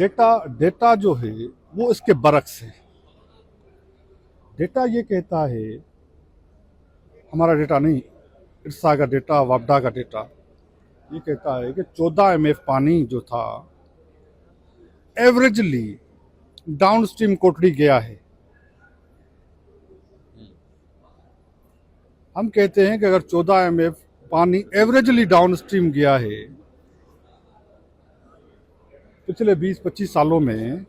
Data data जो है वो इसके बरक्स है। डेटा ये कहता है, हमारा डेटा नहीं, इरसा का डेटा, वापडा का डेटा ये कहता है कि 14 MF पानी जो था एवरेजली डाउन स्ट्रीम कोटड़ी गया है। हम कहते हैं कि अगर 14 MF पानी एवरेजली डाउन स्ट्रीम गया है पिछले 20-25 सालों में,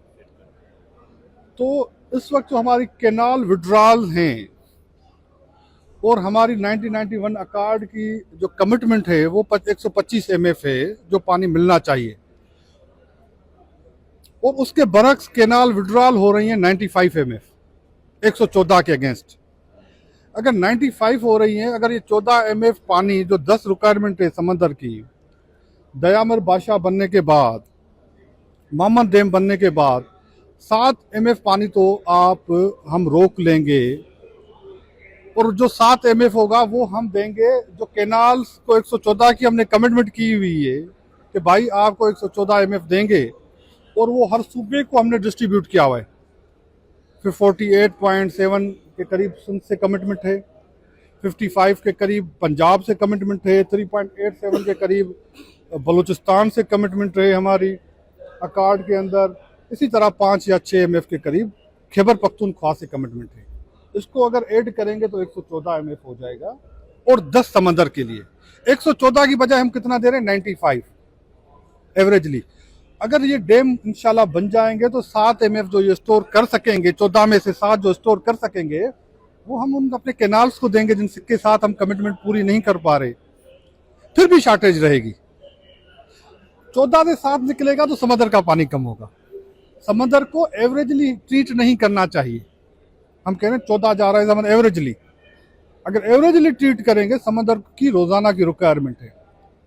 तो इस वक्त जो हमारी कैनाल विड्रॉल हैं और हमारी 1991 अकॉर्ड की जो कमिटमेंट है वो 125 MF है जो पानी मिलना चाहिए, और उसके बरक्स कैनाल विड्रॉल हो रही हैं 95 MF 114 के अगेंस्ट। अगर 95 हो रही हैं, अगर ये 14 MF पानी जो 10 रिक्वायरमेंट है समंदर की, दयामर बादशाह बनने के बाद, मोहम्मद डैम बनने के बाद 7 MF पानी तो हम रोक लेंगे, और जो 7 MF होगा वो हम देंगे जो कैनाल्स को 114 की हमने कमिटमेंट की हुई है कि भाई आपको 114 MF देंगे, और वो हर सूबे को हमने डिस्ट्रीब्यूट किया हुआ है। फिर 48.7 के करीब से कमिटमेंट है, 55 के करीब पंजाब से कमिटमेंट है, 3.87 के करीब बलूचिस्तान से कमिटमेंट है हमारी अकॉर्ड के अंदर, इसी तरह 5 या 6 MF के करीब खैबर पख्तूनख्वा से कमिटमेंट है। इसको अगर ऐड करेंगे तो 114 MF हो जाएगा, और 10 समंदर के लिए 114 की बजाय हम कितना दे रहे हैं, 95 एवरेजली। अगर ये डैम इंशाल्लाह बन जाएंगे तो 7 MF जो ये स्टोर कर सकेंगे, 14 में से 7 जो स्टोर कर सकेंगे वो हम उन अपने कैनाल्स को देंगे जिनके साथ हम कमिटमेंट पूरी नहीं कर पा रहे। फिर भी शॉर्टेज रहेगी। 14 से 7 निकलेगा तो समंदर का पानी कम होगा। समंदर को एवरेजली ट्रीट नहीं करना चाहिए। हम कह रहे हैं 14 जा रहा है समंदर एवरेजली, अगर एवरेजली ट्रीट करेंगे, समंदर की रोजाना की रिक्वायरमेंट है